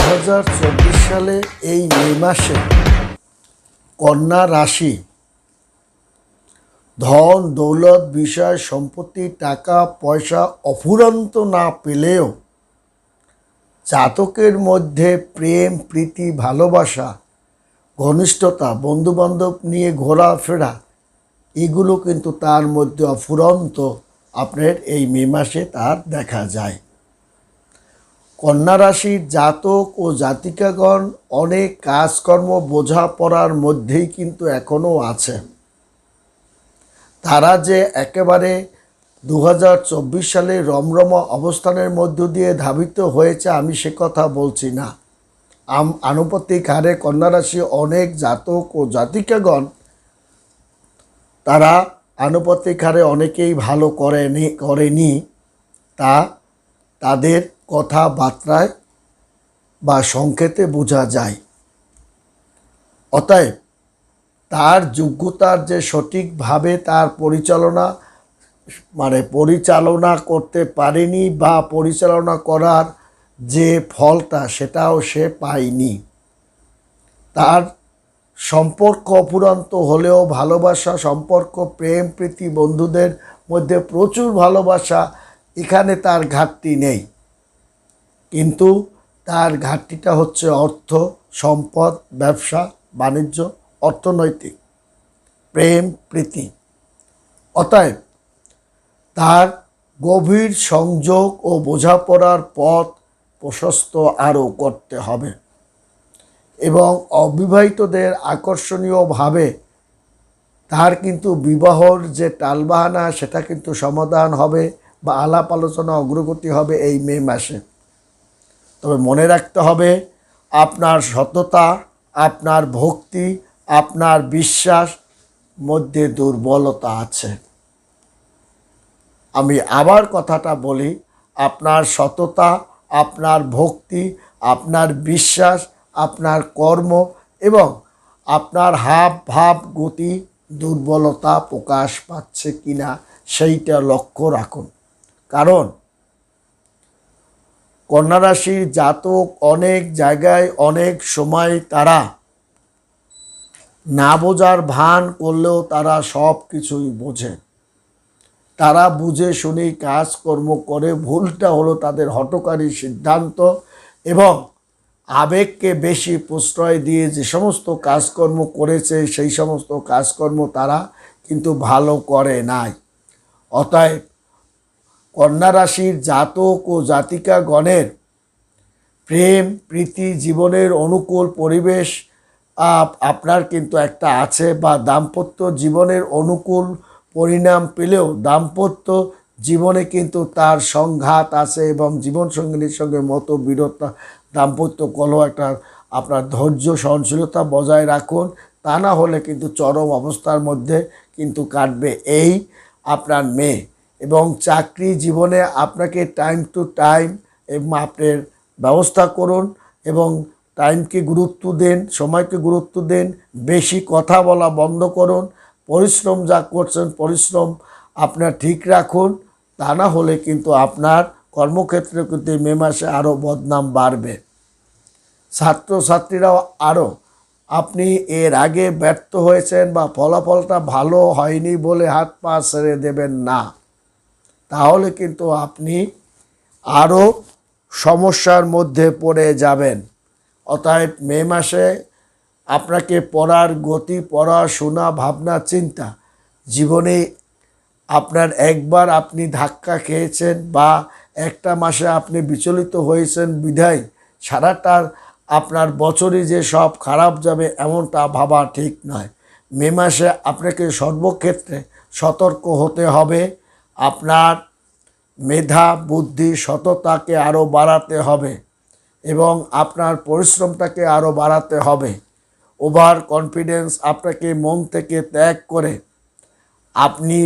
2024 সালে এই মে মাসে কন্যা রাশি ধন দৌলত বিষয় সম্পত্তি টাকা পয়সা অফুরন্ত না পেলেও জাতকের মধ্যে প্রেম প্রীতি ভালোবাসা ঘনিষ্ঠতা বন্ধুবান্ধব নিয়ে ঘোরাফেরা এগুলো কিন্তু তার মধ্যে অফুরন্ত আপনার এই মে মাসে তার দেখা যায়। কন্যা রাশির জাতক ও জাতিকাগণ অনেক কাজকর্ম বোঝাপড়ার মধ্যেই কিন্তু এখনও আছে। তারা যে একেবারে 2024 সালে রমরমা অবস্থানের মধ্য দিয়ে ধাবিত হয়েছে আমি সে কথা বলছি না। আনুপাতিক হারে কন্যা রাশি অনেক জাতক ও জাতিকাগণ তারা আনুপাতিক হারে অনেকেই ভালো করেনি তা তাদের কথাবার্তায় বা সংকেতে বোঝা যায়। অতএব তার যোগ্যতার যে সঠিকভাবে তার পরিচালনা করতে পারেনি বা পরিচালনা করার যে ফলটা সেটাও সে পায়নি। তার সম্পর্ক অফুরন্ত হলেও ভালোবাসা সম্পর্ক প্রেম প্রীতি বন্ধুদের মধ্যে প্রচুর ভালোবাসা, এখানে তার ঘাটতি নেই, কিন্তু তার ঘাটতিটা হচ্ছে অর্থ সম্পদ ব্যবসা বাণিজ্য অর্থনৈতিক প্রেম প্রীতি। অতএব তার গভীর সংযোগ ও বোঝাপড়ার পথ প্রশস্ত আরও করতে হবে এবং অবিবাহিতদের আকর্ষণীয়ভাবে তার কিন্তু বিবাহর যে টালবাহানা সেটা কিন্তু সমাধান হবে বা আলাপ আলোচনা অগ্রগতি হবে এই মে মাসে। তবে মনে রাখতে হবে আপনার সততা আপনার ভক্তি আপনার বিশ্বাস মধ্যে দুর্বলতা আছে। আমি আবার কথাটা বলি, আপনার সততা আপনার ভক্তি আপনার বিশ্বাস আপনার কর্ম এবং আপনার হাব ভাব গতি দুর্বলতা প্রকাশ পাচ্ছে কিনা সেইটা লক্ষ্য রাখুন। কারণ কন্যা রাশির জাতক অনেক জায়গায় অনেক সময় তারা না বোঝার ভান করলেও তারা সব কিছুই বোঝে। তারা বুঝে শুনেই কাজকর্ম করে। ভুলটা হলো তাদের হঠকারী সিদ্ধান্ত এবং আবেগকে বেশি প্রশ্রয় দিয়ে যে সমস্ত কাজকর্ম করেছে সেই সমস্ত কাজকর্ম তারা কিন্তু ভালো করে নাই। অতএব কন্যা রাশির জাতক ও জাতিকাগণের প্রেম প্রীতি জীবনের অনুকূল পরিবেশ আপনার কিন্তু একটা আছে বা দাম্পত্য জীবনের অনুকূল পরিণাম পেলেও দাম্পত্য জীবনে কিন্তু তার সংঘাত আছে এবং জীবনসঙ্গিনীর সঙ্গে মতবিরোধতা দাম্পত্য কলহ একটা আপনার ধৈর্য সহনশীলতা বজায় রাখুন, তা না হলে কিন্তু চরম অবস্থার মধ্যে কিন্তু কাটবে এই আপনার মেয়ে। এবং চাকরি জীবনে আপনাকে টাইম টু টাইম আপনার ব্যবস্থা করুন এবং টাইমকে গুরুত্ব দেন সময়কে গুরুত্ব দেন, বেশি কথা বলা বন্ধ করুন, পরিশ্রম যা করছেন পরিশ্রম আপনার ঠিক রাখুন, তা না হলে কিন্তু আপনার কর্মক্ষেত্রে কিন্তু মে মাসে আরও বদনাম বাড়বে। ছাত্রছাত্রীরাও আরও আপনি এর আগে ব্যর্থ হয়েছেন বা ফলাফলটা ভালো হয়নি বলে হাত পা ছেড়ে দেবেন না, তাহলে কিন্তু আপনি আরও সমস্যার মধ্যে পড়ে যাবেন। অতএব মে মাসে আপনাকে পড়ার গতি পড়াশোনা ভাবনা চিন্তা জীবনে আপনার একবার আপনি ধাক্কা খেয়েছেন বা একটা মাসে আপনি বিচলিত হয়েছেন বিধায় সারাটার আপনার বছরই যে সব খারাপ যাবে এমনটা ভাবা ঠিক নয়। মে মাসে আপনাকে সর্বক্ষেত্রে সতর্ক হতে হবে। আপনার মেধা বুদ্ধি সততাকে আরও বাড়াতে হবে এবং আপনার পরিশ্রমটাকে আরও বাড়াতে হবে। ওভার কনফিডেন্স আপনাকে মন থেকে ত্যাগ করে আপনি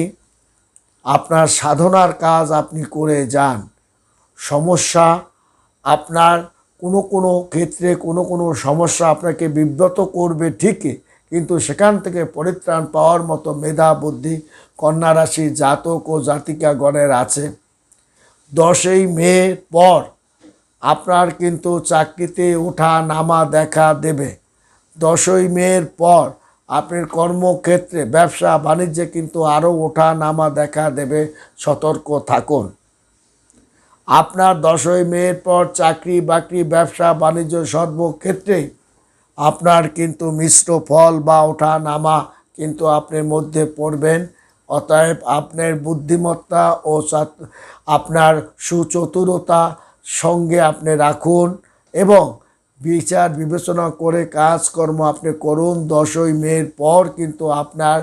আপনার সাধনার কাজ আপনি করে যান। সমস্যা আপনার কোনো ক্ষেত্রে কোনো সমস্যা আপনাকে বিব্রত করবে ঠিকই, কিন্তু সেখান থেকে পরিত্রাণ পাওয়ার মতো মেধা বুদ্ধি কন্যা রাশি জাতক ও জাতিকাগণের আছে। 10ই মে পর আপনার কিন্তু চাকরিতে ওঠা নামা দেখা দেবে। 10ই মের পর আপনার কর্মক্ষেত্রে ব্যবসা বাণিজ্যে কিন্তু আরও ওঠা নামা দেখা দেবে, সতর্ক থাকুন। আপনার 10ই মের পর চাকরি বাকরি ব্যবসা বাণিজ্য সর্বক্ষেত্রেই আপনার কিন্তু মিশ্র ফল বা ওঠা নামা কিন্তু আপনার মধ্যে পড়বেন। অতএব আপনার বুদ্ধিমত্তা ও আপনার সুচতুরতা সঙ্গে আপনি রাখুন এবং বিচার বিবেচনা করে কাজকর্ম আপনি করুন। 10ই মের পর কিন্তু আপনার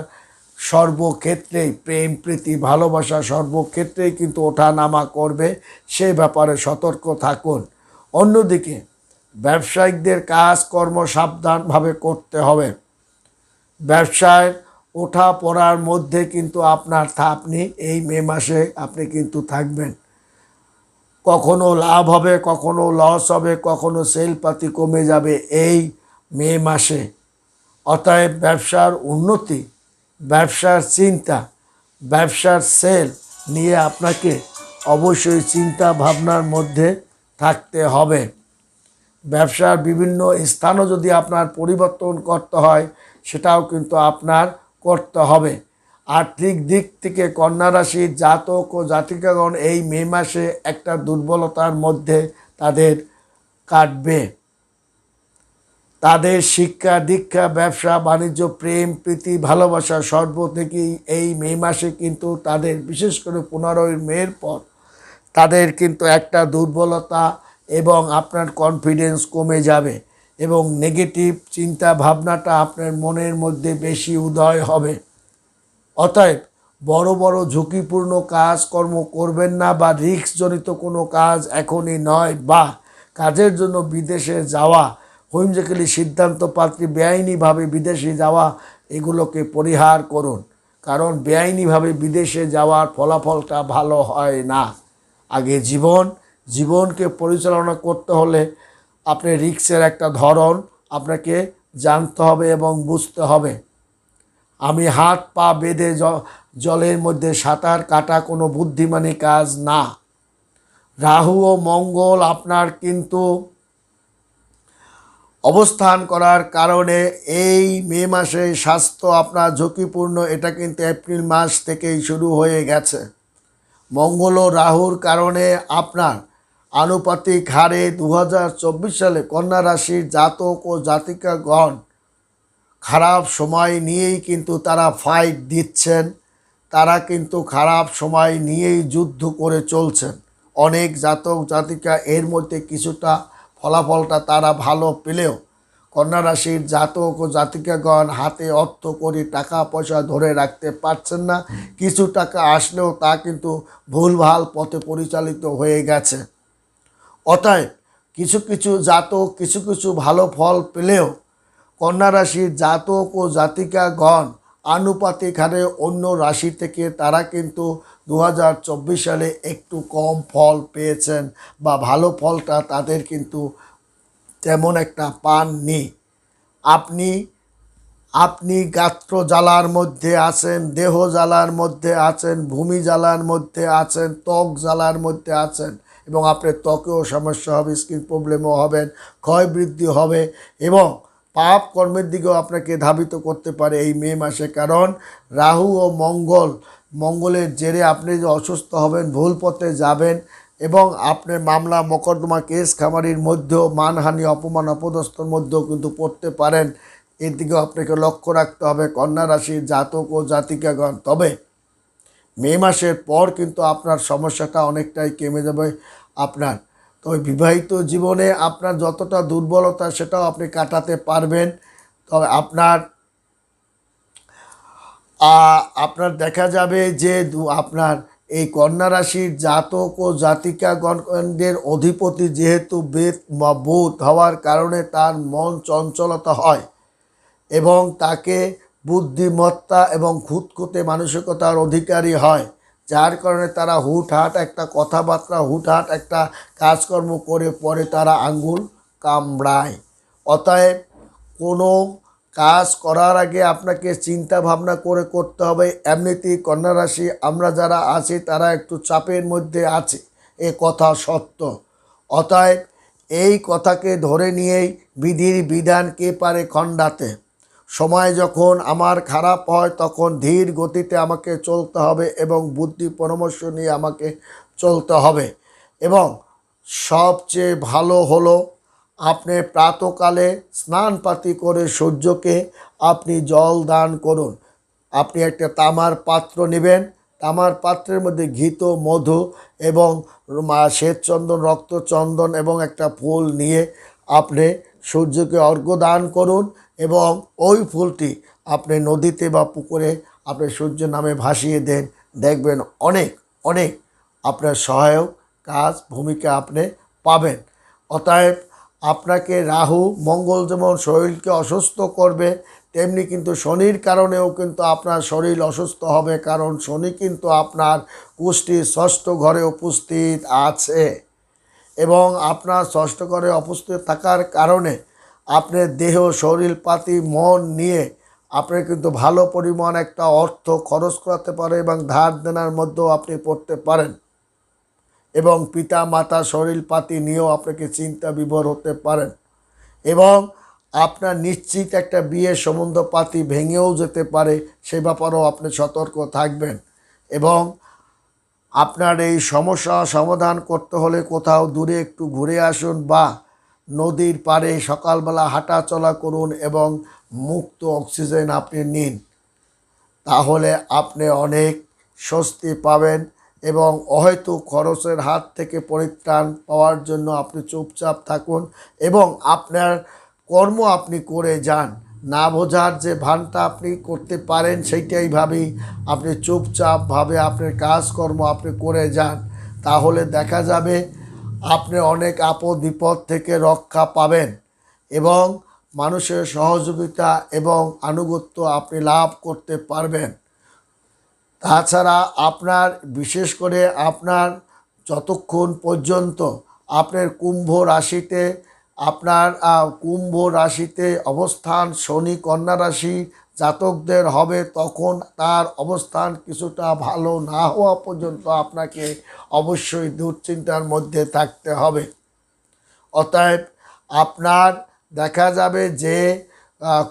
সর্বক্ষেত্রেই প্রেম প্রীতি ভালোবাসা সর্বক্ষেত্রেই কিন্তু ওঠানামা করবে, সে ব্যাপারে সতর্ক থাকুন। অন্যদিকে ব্যবসায়িকদের কাজকর্ম সাবধানভাবে করতে হবে। ব্যবসায় ওঠা পড়ার মধ্যে কিন্তু আপনি এই মে মাসে আপনি কিন্তু থাকবেন। কখনো লাভ হবে, কখনো লস হবে, কখনো সেলপাতি কমে যাবে এই মে মাসে। অতএব ব্যবসার উন্নতি, ব্যবসার চিন্তা, ব্যবসার সেল নিয়ে আপনাকে অবশ্যই চিন্তা ভাবনার মধ্যে থাকতে হবে। ব্যবসার বিভিন্ন স্থানও যদি আপনার পরিবর্তন করতে হয়, সেটাও কিন্তু আপনার করতে হবে। আর্থিক দিক থেকে কন্যা রাশির জাতক ও জাতিকাগণ এই মে মাসে একটা দুর্বলতার মধ্যে তাদের কাটবে। তাদের শিক্ষা দীক্ষা ব্যবসা বাণিজ্য প্রেম প্রীতি ভালোবাসা সর্ব থেকেই এই মে মাসে কিন্তু তাদের, বিশেষ করে 15ই মের পর তাদের কিন্তু একটা দুর্বলতা এবং আপনার কনফিডেন্স কমে যাবে এবং নেগেটিভ চিন্তা ভাবনাটা আপনার মনের মধ্যে বেশি উদয় হবে। অতএব বড় বড় ঝুঁকিপূর্ণ কাজকর্ম করবেন না বা রিস্কজনিত কোনো কাজ এখনই নয়, বা কাজের জন্য বিদেশে যাওয়া, হুইমজিক্যালি সিদ্ধান্ত পাত্রী বেআইনিভাবে বিদেশে যাওয়া, এগুলোকে পরিহার করুন। কারণ বেআইনিভাবে বিদেশে যাওয়ার ফলাফলটা ভালো হয় না। আগে জীবনকে পরিচালনা করতে হলে আপনি রিস্কের একটা ধরন আপনাকে জানতে হবে এবং বুঝতে হবে। আমি হাত পা বেঁধে জলের মধ্যে সাঁতার কাটা কোনো বুদ্ধিমানী কাজ না। রাহু ও মঙ্গল আপনার কিন্তু অবস্থান করার কারণে এই মে মাসে স্বাস্থ্য আপনার ঝুঁকিপূর্ণ, এটা কিন্তু এপ্রিল মাস থেকেই শুরু হয়ে গেছে। মঙ্গল ও রাহুর কারণে আপনার আনুপাতিক হারে 2024 সালে কন্যা রাশির জাতক ও জাতিকাগণ খারাপ সময় নিয়েই কিন্তু তারা ফাইট দিচ্ছেন। তারা কিন্তু খারাপ সময় নিয়েই যুদ্ধ করে চলছেন। অনেক জাতক জাতিকা এর মধ্যে কিছুটা ফলাফলটা তারা ভালো পেলেও কন্যা রাশির জাতক ও জাতিকাগণ হাতে অর্থ করে টাকা পয়সা ধরে রাখতে পারছেন না। কিছু টাকা আসলেও তা কিন্তু ভুলভাল পথে পরিচালিত হয়ে গেছে। অতএব কিছু জাতক কিছু ভালো ফল পেলেও কন্যা রাশির জাতক ও জাতিকাগণ আনুপাতিক হারে অন্য রাশি থেকে তারা কিন্তু 2024 সালে একটু কম ফল পেয়েছেন বা ভালো ফলটা তাদের কিন্তু তেমন একটা পাননি। আপনি গাত্র জ্বালার মধ্যে আছেন, দেহ জ্বালার মধ্যে আছেন, ভূমি জ্বালার মধ্যে আছেন, ত্বক জ্বালার মধ্যে আছেন এবং আপনার ত্বকেও সমস্যা হবে, স্কিন প্রবলেমও হবেন, ক্ষয় বৃদ্ধি হবে এবং পাপ কর্মের দিকেও আপনাকে ধাবিত করতে পারে এই মে মাসে। কারণ রাহু ও মঙ্গলের জেরে আপনি যে অসুস্থ হবেন, ভুল পথে যাবেন এবং আপনার মামলা মোকদ্দমা কেস খামারির মধ্যেও মানহানি অপমান অপদস্থর মধ্যেও কিন্তু পড়তে পারেন। এর দিকেও আপনাকে লক্ষ্য রাখতে হবে কন্যা রাশির জাতক ও জাতিকাগণ। তবে মে মাসের পর কিন্তু আপনার সমস্যাটা অনেকটাই কমে যাবে আপনার। তবে বিবাহিত জীবনে আপনার যতটা দুর্বলতা সেটাও আপনি কাটাতে পারবেন। তবে আপনার দেখা যাবে যে আপনার এই কন্যা রাশির জাতক ও জাতিকাগণদের অধিপতি যেহেতু বুধ হওয়ার কারণে তার মন চঞ্চলতা হয় এবং তাকে বুদ্ধিমত্তা এবং খুঁতখুঁতে মানসিকতার অধিকারী হয়, যার কারণে তারা হুটহাট একটা কথাবার্তা, হুটহাট একটা কাজকর্ম করে পরে তারা আঙ্গুল কামড়ায়। অতএব কোনো কাজ করার আগে আপনাকে চিন্তা ভাবনা করে করতে হবে। এমনিতেই কন্যা রাশি আমরা যারা আছি তারা একটু চাপের মধ্যে আছে, এ কথা সত্য। অতএব এই কথাকে ধরে নিয়েই বিধির বিধান কে পারে খণ্ডাতে। সময় যখন আমার খারাপ হয় তখন ধীর গতিতে আমাকে চলতে হবে এবং বুদ্ধি পরামর্শ নিয়ে আমাকে চলতে হবে। এবং সবচেয়ে ভালো হলো আপনি প্রাতকালে স্নানপাতি করে সূর্যকে আপনি জল দান করুন। আপনি একটা তামার পাত্র নেবেন, তামার পাত্রের মধ্যে ঘিত, মধু এবং শ্বেতচন্দন, রক্তচন্দন এবং একটা ফুল নিয়ে আপনি সূর্যকে অর্ঘ্য দান করুন এবং ওই ফুলটি আপনি নদীতে বা পুকুরে আপনি সূর্যের নামে ভাসিয়ে দেন। দেখবেন অনেক অনেক আপনার সহায়ক কাজ ভূমিকা আপনি পাবেন। অতএব আপনাকে রাহু মঙ্গল যেমন শরীরকে অসুস্থ করবে, তেমনি কিন্তু শনির কারণেও কিন্তু আপনার শরীর অসুস্থ হবে, কারণ শনি কিন্তু আপনার কুষ্টির ষষ্ঠ ঘরে উপস্থিত আছে। এবং আপনার ষষ্ঠ ঘরে উপস্থিত থাকার কারণে আপনার দেহ শরীরপাতি মন নিয়ে আপনি কিন্তু ভালো পরিমাণ একটা অর্থ খরচ করাতে পারে এবং ধার দেনার মধ্যেও আপনি পড়তে পারেন। এবং পিতা মাতা শরীরপাতি নিয়েও আপনাকে চিন্তা বিভোর হতে পারেন। এবং আপনার নিশ্চিত একটা বিয়ের সম্বন্ধপাতি ভেঙেও যেতে পারে, সে ব্যাপারেও আপনি সতর্ক থাকবেন। এবং আপনার এই সমস্যা সমাধান করতে হলে কোথাও দূরে একটু ঘুরে আসুন বা নদীর পাড়ে সকালবেলা হাঁটা চলা করুন এবং মুক্ত অক্সিজেন আপনি নিন, তাহলে আপনি অনেক স্বস্তি পাবেন এবং অহেতুক খরচের হাত থেকে পরিত্রাণ পাওয়ার জন্য আপনি চুপচাপ থাকুন এবং আপনার কর্ম আপনি করে যান। না বোঝার যে ভানটা আপনি করতে পারেন সেইটাই ভাবেই আপনি চুপচাপভাবে আপনার কাজকর্ম আপনি করে যান, তাহলে দেখা যাবে আপনি অনেক আপদ বিপদ থেকে রক্ষা পাবেন এবং মানুষের সহযোগিতা এবং আনুগত্য আপনি লাভ করতে পারবেন। তাছাড়া আপনার বিশেষ করে আপনার যতক্ষণ পর্যন্ত আপনার কুম্ভ রাশিতে অবস্থান শনি কন্যা রাশি জাতকদের হবে, তখন তার অবস্থান কিছুটা ভালো না হওয়া পর্যন্ত আপনাকে অবশ্যই দুশ্চিন্তার মধ্যে থাকতে হবে। অতএব আপনার দেখা যাবে যে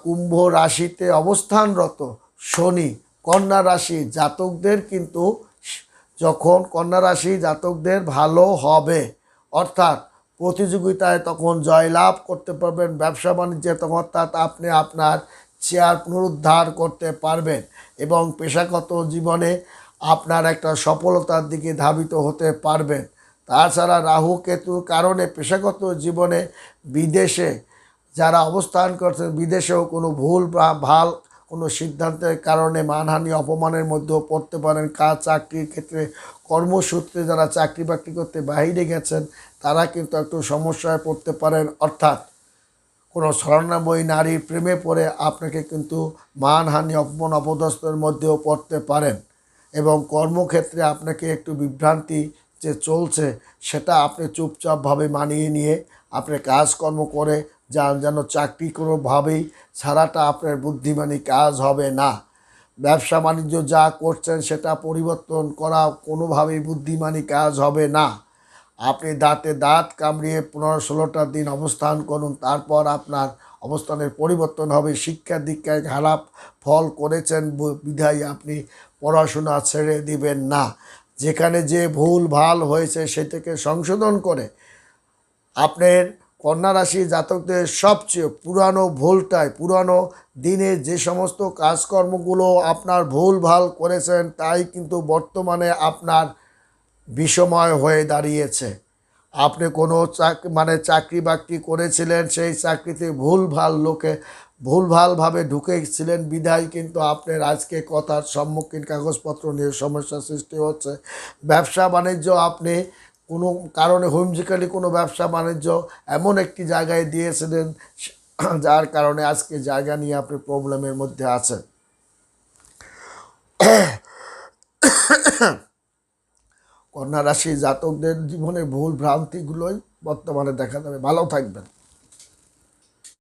কুম্ভ রাশিতে অবস্থানরত শনি কন্যা রাশি জাতকদের কিন্তু যখন কন্যা রাশি জাতকদের ভালো হবে, অর্থাৎ প্রতিযোগিতায় তখন জয়লাভ করতে পারবেন, ব্যবসা বাণিজ্যে তখন অর্থাৎ আপনি আপনার চেয়ার পুনরুদ্ধার করতে পারবেন এবং পেশাগত জীবনে আপনার একটা সফলতার দিকে ধাবিত হতে পারবেন। তাছাড়া রাহু কেতুর কারণে পেশাগত জীবনে বিদেশে যারা অবস্থান করছেন, বিদেশেও কোনো ভুল বা ভাল কোনো সিদ্ধান্তের কারণে মানহানি অপমানের মধ্যেও পড়তে পারেন। চাকরির ক্ষেত্রে কর্মসূত্রে যারা চাকরি বাকরি করতে বাইরে গেছেন তারা কিন্তু একটু সমস্যায় পড়তে পারেন, অর্থাৎ কোনো স্বর্ণাময়ী নারীর প্রেমে পড়ে আপনাকে কিন্তু মানহানি অপমান অপদস্থের মধ্যেও পড়তে পারেন। এবং কর্মক্ষেত্রে আপনাকে একটু বিভ্রান্তি যে চলছে সেটা আপনি চুপচাপভাবে মানিয়ে নিয়ে আপনি কাজকর্ম করে যান, যেন চাকরি কোনোভাবেই ছাড়াটা আপনার বুদ্ধিমানী কাজ হবে না। ব্যবসা বাণিজ্য যা করছেন সেটা পরিবর্তন করা কোনোভাবেই বুদ্ধিমানী কাজ হবে না। আপনি দাঁতে দাঁত কামড়িয়ে 15-16টা দিন অবস্থান করুন, তারপর আপনার অবস্থানের পরিবর্তন হবে। শিক্ষা দীক্ষায় খারাপ ফল করেছেন বিধায় আপনি পড়াশোনা ছেড়ে দিবেন না। যেখানে যে ভুল ভাল হয়েছে সেটাকে সংশোধন করে আপনার কন্যা রাশি জাতকদের সবচেয়ে পুরানো দিনে যে সমস্ত কাজকর্মগুলো আপনার ভুল ভাল করেছেন তাই কিন্তু বর্তমানে আপনার বিষময় হয়ে দাঁড়িয়েছে। আপনি কোনো চাকরি বাকরি করেছিলেন, সেই চাকরিতে ভুলভালভাবে ঢুকেছিলেন বিধায় কিন্তু আপনার আজকে কথার সম্মুখীন কাগজপত্র নিয়ে সমস্যা সৃষ্টি হচ্ছে। ব্যবসা বাণিজ্য আপনি কোনো কারণে হুমজিক্যালি কোনো ব্যবসা বাণিজ্য এমন একটি জায়গায় দিয়েছিলেন যার কারণে আজকে জায়গা নিয়ে আপনি প্রবলেমের মধ্যে আছেন। কন্যা রাশি জাতকদের জীবনে ভুল ভ্রান্তিগুলোই বর্তমানে দেখা যাবে। ভালো থাকবেন।